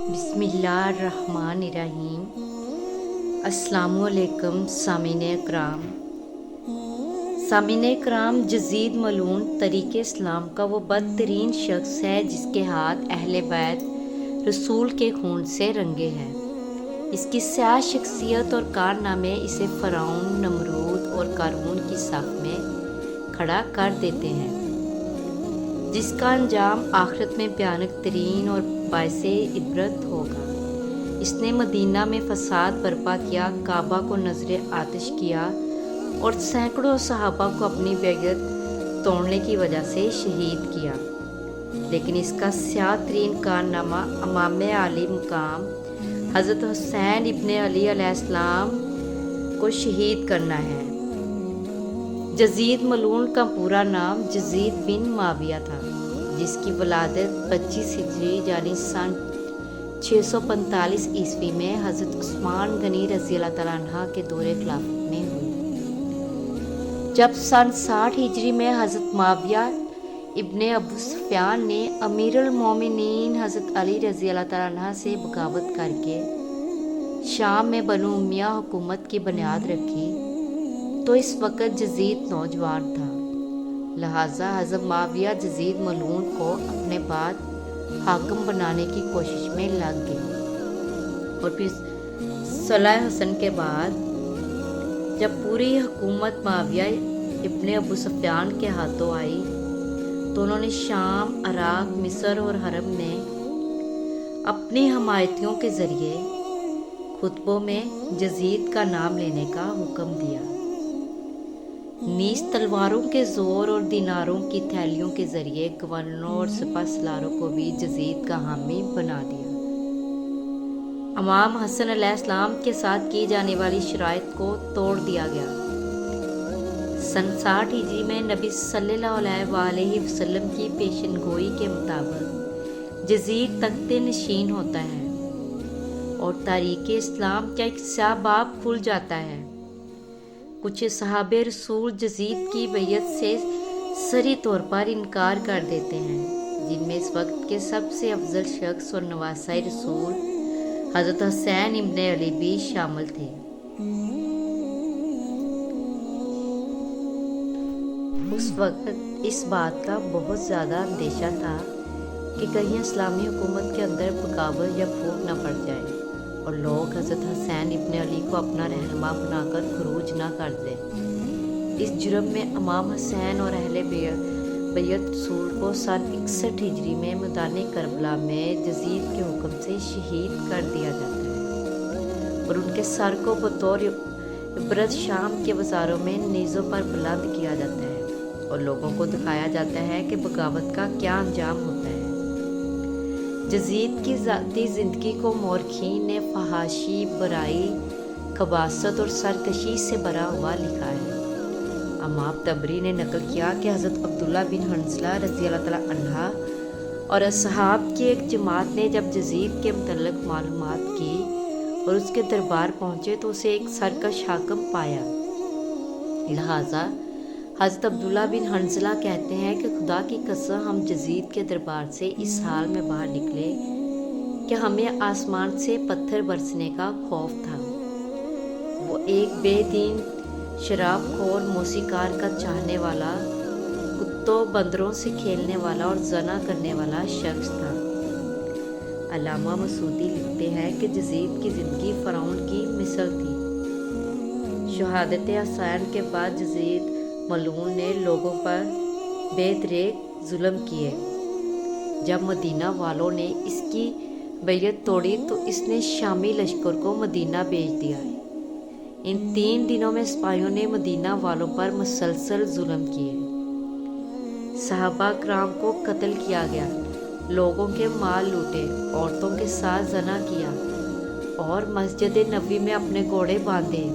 बिस्मिल्लाहिर्रहमानिर्रहीम। अस्सलामुअलैकुम सामीन कराम, यजीद मलून तरीक़े इस्लाम का वो बदतरीन शख्स है जिसके हाथ अहले बैत रसूल के खून से रंगे हैं। इसकी स्याह शख्सियत और कारनामे इसे फ़िरौन, नमरूद और क़ारून की साख में खड़ा कर देते हैं, जिसका अंजाम आखिरत में भयानक तरीन और बाइसे इबरत होगा। इसने मदीना में फसाद बर्पा किया, काबा को नजर आतिश किया और सैकड़ों सहाबा को अपनी बैगत तोड़ने की वजह से शहीद किया। लेकिन इसका स्याह तरीन कारनामा इमाम आली मुकाम हज़रत हुसैन इब्न अली अलैहिस्सलाम को शहीद करना है। यजीद मलून का पूरा नाम यजीद बिन माविया था, जिसकी वलादत 25 हिजरी यानी सन 645 ईस्वी में हज़रत उस्मान गनी रज़ी अल्लाह तआला अन्हा के दौरे खिलाफत में हुई। जब सन 60 हिजरी में हज़रत माविया इब्ने अबू सुफियान ने अमीरुल मोमिनीन हज़रत अली रज़ी अल्लाह तआला अन्हा से बगावत करके शाम में बनु उमैया हुकूमत की बुनियाद रखी, तो इस वक़्त यजीद नौजवान था। लिहाजा हज़रत माविया यजीद मलून को अपने बाद हाकिम बनाने की कोशिश में लग गए। और फिर सलाह हसन के बाद जब पूरी हुकूमत माविया इब्ने अबू सुफियान के हाथों आई, तो उन्होंने शाम, इराक, मिस्र और हरम में अपने हमायतियों के ज़रिए खुतबों में यजीद का नाम लेने का हुक्म दिया। नीस तलवारों के जोर और दिनारों की थैलियों के जरिए गवर्नरों और सिपह सलारों को भी यजीद का हामी बना दिया। इमाम हसन अलैहिस्सलाम के साथ की जाने वाली शराइत को तोड़ दिया गया। सन 60 हिजरी में नबी सल्लल्लाहु अलैहि वसल्लम की पेशनगोई के मुताबिक यजीद तख्ते नशीन होता है और तारीख़े इस्लाम का एक स्याह बाब खुल जाता है। कुछ सहाबे रसूल यजीद की बैयत से सरी तौर पर इनकार कर देते हैं, जिनमें इस वक्त के सबसे अफजल शख्स और नवासाए रसूल हज़रत हुसैन इब्न अली भी शामिल थे। उस वक्त इस बात का बहुत ज़्यादा अंदेशा था कि कहीं इस्लामी हुकूमत के अंदर बगावत या फूट न पड़ जाए और लोग हज़रत हुसैन इब्न अली को अपना रहनुमा बनाकर खरूज ना कर दें। इस जुर्म में इमाम हुसैन और अहले बैत रसूल को सन 61 हिजरी में मैदान करबला में यजीद के हुक्म से शहीद कर दिया जाता है और उनके सर को बतौर इबरत शाम के बाज़ारों में नेज़ों पर बुलंद किया जाता है और लोगों को दिखाया जाता है कि बगावत का क्या अंजाम होता है। यजीद की ज़ाती ज़िंदगी को मौरखीन ने फहाशी, बुराई, खबासत और सरकशी से भरा हुआ लिखा है। इमाम तबरी ने नकल किया कि हज़रत अब्दुल्ला बिन हंज़ला रज़ी अल्लाह तआला अन्हा और असहाब की एक जमात ने जब यजीद के मुतल्लिक़ मालूमात की और उसके दरबार पहुँचे तो उसे एक सरकश हाकिम पाया। लिहाजा हज़रत अब्दुल्ला बिन हंज़ला कहते हैं कि खुदा की कसम हम यजीद के दरबार से इस हाल में बाहर निकले कि हमें आसमान से पत्थर बरसने का खौफ था। वो एक बेदीन, शराबखोर, मौसीकार का चाहने वाला, कुत्तों बंदरों से खेलने वाला और जना करने वाला शख्स था। अल्लामा मसूदी लिखते हैं कि यजीद की ज़िंदगी फ़िरौन की मिसल थी। शहादत हुसैन के बाद यजीद मलून ने लोगों पर बेदरेक जुल्म किए। जब मदीना वालों ने इसकी बैयत तोड़ी तो इसने शामी लश्कर को मदीना भेज दिया। इन 3 दिनों में सिपाहियों ने मदीना वालों पर मुसलसल जुल्म किए। सहाबा कराम को कत्ल किया गया, लोगों के माल लूटे, औरतों के साथ जना किया और मस्जिद नबी में अपने घोड़े बांधे।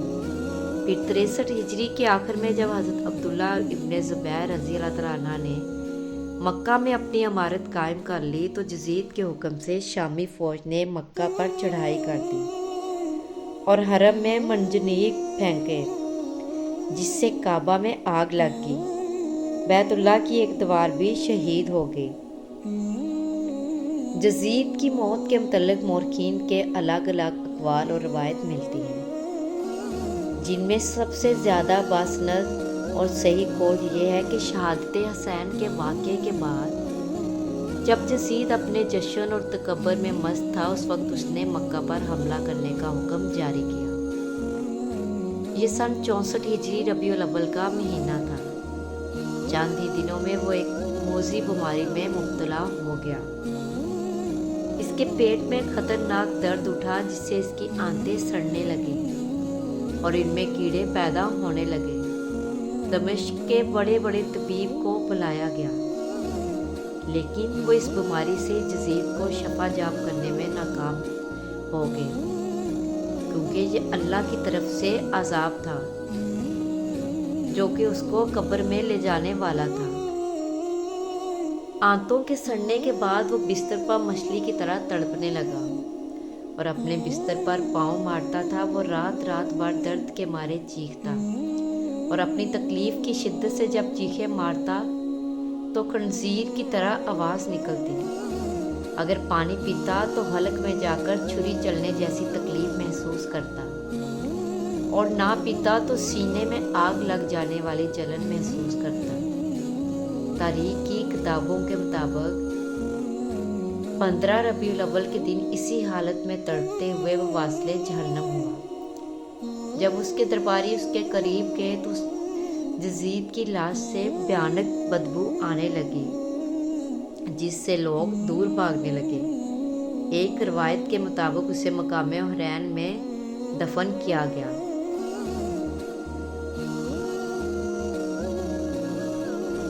फिर 63 हिजरी के आखिर में जब हज़रत अब्दुल्ला इब्ने ज़ुबैर रज़ी अल्लाह तआला अन्हा ने मक्का में अपनी इमारत कायम कर ली तो यजीद के हुक्म से शामी फ़ौज ने मक्का पर चढ़ाई कर दी और हरम में मंजनीक फेंके, जिससे काबा में आग लग गई। बैतुल्लाह की एक दीवार भी शहीद हो गई। جزید کی موت کے متعلق مورخین کے الگ الگ اقوال اور روایت ملتی ہیں، جن میں سب سے زیادہ باسند اور صحیح قول یہ ہے کہ شہادت حسین کے واقعے کے بعد جب یزید اپنے جشن اور تکبر میں مست تھا، اس وقت اس نے مکہ پر حملہ کرنے کا حکم جاری کیا۔ یہ سن 64 ہجری ربیع الاول کا مہینہ تھا۔ چند ہی دنوں میں وہ ایک موذی بیماری میں مبتلا ہو گیا۔ اس کے پیٹ میں خطرناک درد اٹھا جس سے اس کی آنتیں سڑنے لگیں اور ان میں کیڑے پیدا ہونے لگے۔ دمشق کے بڑے بڑے طبیب کو بلایا گیا، لیکن وہ اس بیماری سے یزید کو شفا یاب کرنے میں ناکام ہو گئے، کیونکہ یہ اللہ کی طرف سے عذاب تھا جو کہ اس کو قبر میں لے جانے والا تھا۔ آنتوں کے سڑنے کے بعد وہ بستر پر مچھلی کی طرح تڑپنے لگا اور اپنے بستر پر پاؤں مارتا تھا۔ وہ رات رات بھر درد کے مارے چیختا اور اپنی تکلیف کی شدت سے جب چیخیں مارتا تو خنزیر کی طرح آواز نکلتی۔ اگر پانی پیتا تو حلق میں جا کر چھری چلنے جیسی تکلیف محسوس کرتا اور نہ پیتا تو سینے میں آگ لگ جانے والی جلن محسوس کرتا۔ تاریخ کی کتابوں کے مطابق 15 ربیع الاول کے دن اسی حالت میں تڑپتے ہوئے وہ واصلِ جہنم ہوا۔ جب اس کے درباری اس کے قریب گئے تو یزید کی لاش سے بھیانک بدبو آنے لگی، جس سے لوگ دور بھاگنے لگے۔ ایک روایت کے مطابق اسے مقام حرین میں دفن کیا گیا۔